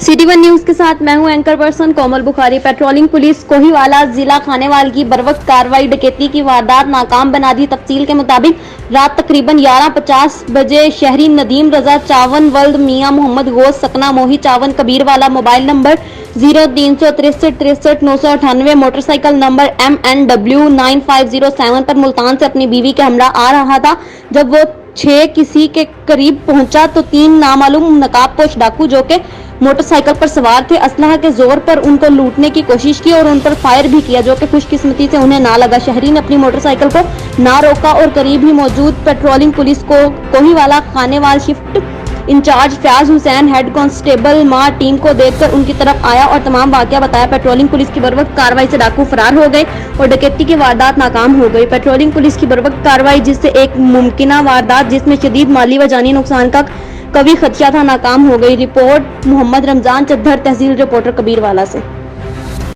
सिटी1 news के साथ मैं हूं एंकर पर्सन कोमल बुखारी। पेट्रोलिंग पुलिस कोहीवाला जिला खानेवाल की बरवक्त कार्रवाई डकैती की वारदात नाकाम बना दी। तफसील के मुताबिक रात तकरीबन 11:50 बजे शहरी नीदम रजा चावन वल्द मियां मोहम्मद गोश सकना मोही चावन कबीर वाला mobile number 0363633998 motorcycle number MNW 9507 पर मुल्तान से अपनी बीवी के हम्राह आ रहा था। जब वो 6 किसी के करीब पहुंचा तो 3 नामालूम नकाबपोश डाकू जो के मोटरसाइकिल पर सवार थे असलहा के जोर पर उनको लूटने की कोशिश की और उन पर फायर भी किया, जो कि खुशकिस्मती से उन्हें ना लगा। शहरी ने अपनी मोटरसाइकिल को ना रोका और करीब ही मौजूद पेट्रोलिंग पुलिस को Kohiwala Khanewal shift incharge Fayaz Hussain head constable मां टीम को देखकर उनकी तरफ आया और तमाम वाकया बताया। पेट्रोलिंग पुलिस की बरवक्त कार्रवाई से डाकू फरार हो गए और डकैती की वारदात नाकाम हो गई। पेट्रोलिंग पुलिस की बरवक्त कार्रवाई जिससे एक मुमकिना वारदात जिसमें शदीद माली व जानी नुकसान का कभी खदशा था नाकाम हो गई। रिपोर्ट मोहम्मद रमजान चद्दर, तहसील रिपोर्टर कबीरवाला से।